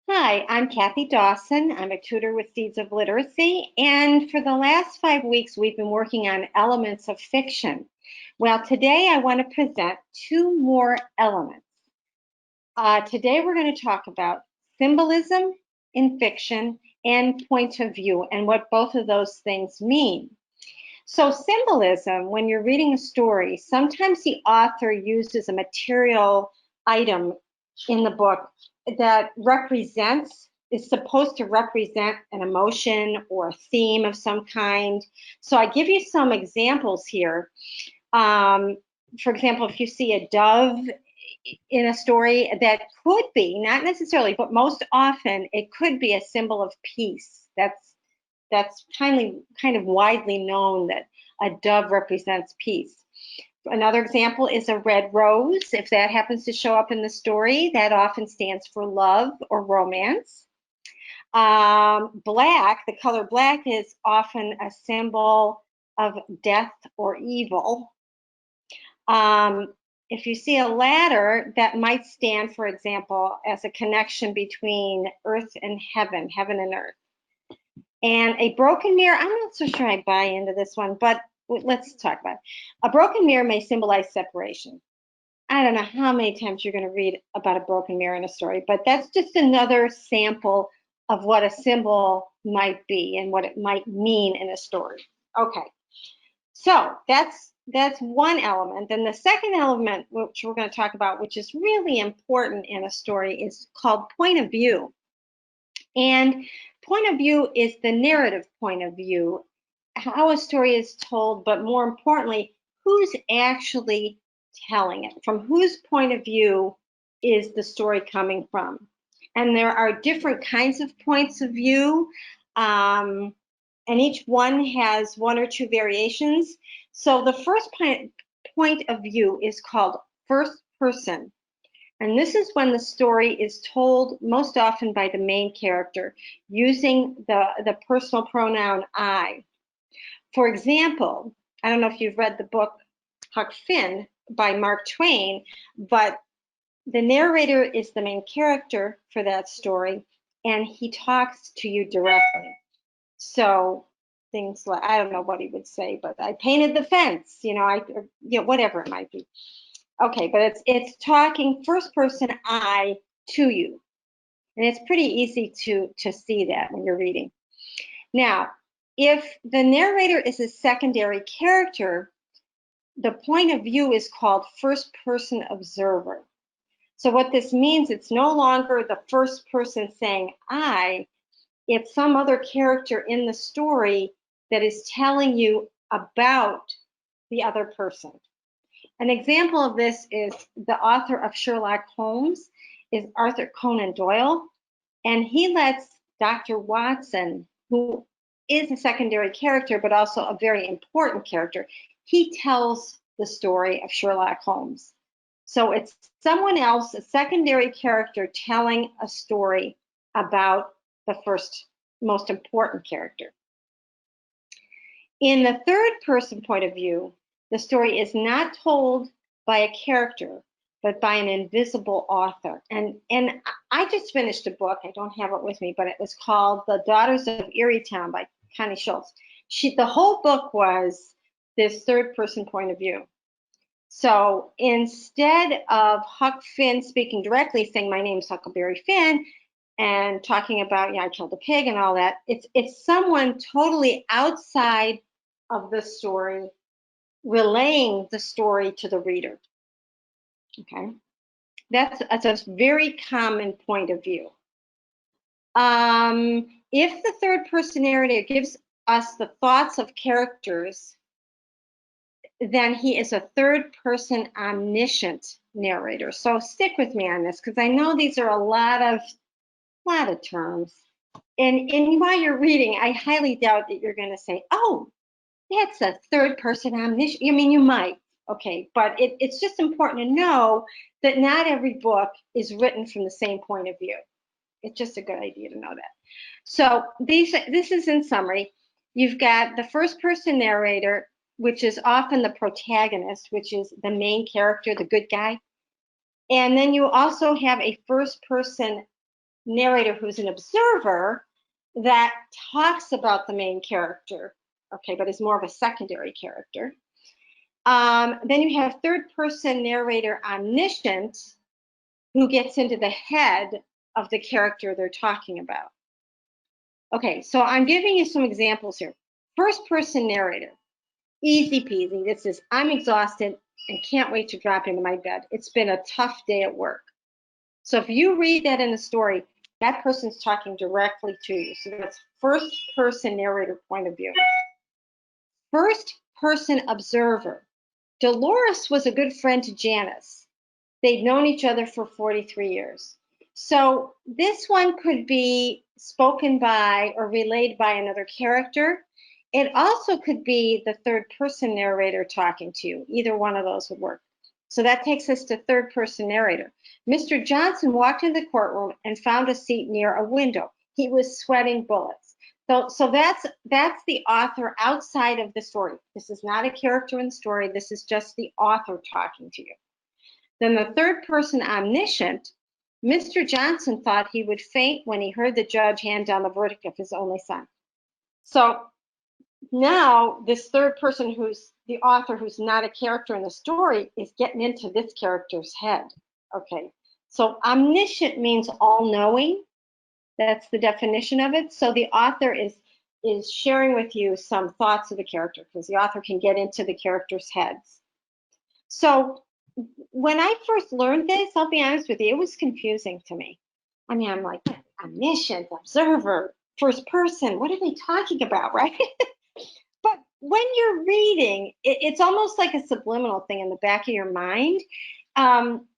Hi, I'm Kathy Dawson. I'm a tutor with Seeds of Literacy, and for the last 5 weeks, we've been working on elements of fiction. Well, today I want to present two more elements. Today we're going to talk about symbolism in fiction and point of view and what both of those things mean. So, symbolism, when you're reading a story, sometimes the author uses a material item in the book that is supposed to represent an emotion or a theme of some kind. So, I give you some examples here. Um, for example, if you see a dove in a story, that could be, not necessarily, but most often, it could be a symbol of peace. That's kind of widely known that a dove represents peace. Another example is a red rose. If that happens to show up in the story, that often stands for love or romance. Black, the color black, is often a symbol of death or evil. If you see a ladder, that might stand, for example, as a connection between earth and heaven, heaven and earth. And a broken mirror, I'm not so sure I buy into this one, but let's talk about it. A broken mirror may symbolize separation. I don't know how many times you're going to read about a broken mirror in a story, but that's just another sample of what a symbol might be and what it might mean in a story. Okay, so that's one element. And the second element, which we're going to talk about, which is really important in a story, is called point of view. And point of view is the narrative point of view, how a story is told, but more importantly, who's actually telling it, from whose point of view is the story coming from. And there are different kinds of points of view, and each one has one or two variations. So the first point of view is called first person. And this is when the story is told most often by the main character using the personal pronoun I. For example, I don't know if you've read the book Huck Finn by Mark Twain, but the narrator is the main character for that story, and he talks to you directly. So things like, I don't know what he would say, but I painted the fence, whatever it might be. Okay, but it's talking first person I to you. And it's pretty easy to see that when you're reading. Now, if the narrator is a secondary character, the point of view is called first person observer. So what this means, it's no longer the first person saying I, it's some other character in the story that is telling you about the other person. An example of this is the author of Sherlock Holmes is Arthur Conan Doyle, and he lets Dr. Watson, who is a secondary character but also a very important character, he tells the story of Sherlock Holmes. So it's someone else, a secondary character, telling a story about the first most important character. In the third person point of view, the story is not told by a character, but by an invisible author. And I just finished a book. I don't have it with me, but it was called The Daughters of Erie by Connie Schultz. The whole book was this third person point of view. So instead of Huck Finn speaking directly, saying, "My name's Huckleberry Finn," and talking about, yeah, I killed a pig and all that, it's someone totally outside of the story relaying the story to the reader. Okay, that's a very common point of view. If the third person narrator gives us the thoughts of characters, then he is a third person omniscient narrator. So stick with me on this, because I know these are a lot of terms. And while you're reading, I highly doubt that you're going to say, "Oh, that's a third person omniscient." I mean, you might, okay, but it's just important to know that not every book is written from the same point of view. It's just a good idea to know that. So this is in summary. You've got the first person narrator, which is often the protagonist, which is the main character, the good guy. And then you also have a first person narrator who's an observer that talks about the main character, okay, but is more of a secondary character. Then you have third person narrator omniscient, who gets into the head of the character they're talking about. Okay, so I'm giving you some examples here. First person narrator, easy peasy. This is, I'm exhausted and can't wait to drop into my bed. It's been a tough day at work. So if you read that in the story, that person's talking directly to you. So that's first person narrator point of view. First person observer. Dolores was a good friend to Janice. They'd known each other for 43 years. So this one could be spoken by or relayed by another character. It also could be the third person narrator talking to you. Either one of those would work. So that takes us to third person narrator. Mr. Johnson walked into the courtroom and found a seat near a window. He was sweating bullets. So that's the author outside of the story. This is not a character in the story. This is just the author talking to you. Then the third person omniscient, Mr. Johnson thought he would faint when he heard the judge hand down the verdict of his only son. So now this third person, who's the author, who's not a character in the story, is getting into this character's head. Okay, so omniscient means all-knowing. That's the definition of it. So the author is sharing with you some thoughts of the character, because the author can get into the character's heads. So when I first learned this, I'll be honest with you, it was confusing to me. I mean, I'm like, omniscient, observer, first person, what are they talking about, right? But when you're reading, it's almost like a subliminal thing in the back of your mind.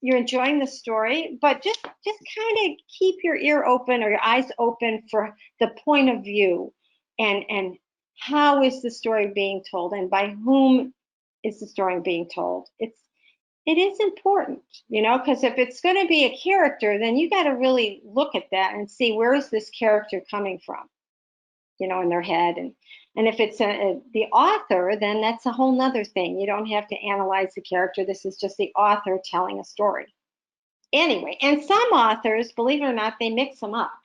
You're enjoying the story, but just kind of keep your ear open or your eyes open for the point of view, and how is the story being told, and by whom is the story being told. It is important, because if it's going to be a character, then you got to really look at that and see, where is this character coming from, in their head. And if it's the author, then that's a whole nother thing. You don't have to analyze the character. This is just the author telling a story. Anyway, and some authors, believe it or not, they mix them up.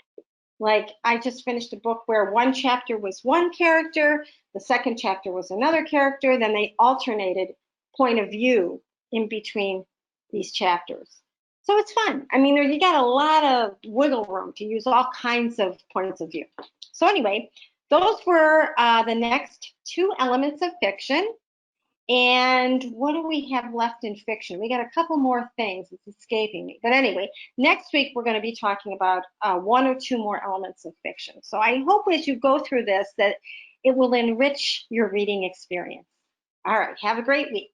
Like, I just finished a book where one chapter was one character, the second chapter was another character, then they alternated point of view in between these chapters. So it's fun. I mean, you got a lot of wiggle room to use all kinds of points of view. So anyway, those were the next two elements of fiction. And what do we have left in fiction? We got a couple more things. It's escaping me. But anyway, next week we're going to be talking about one or two more elements of fiction. So I hope as you go through this that it will enrich your reading experience. All right, have a great week.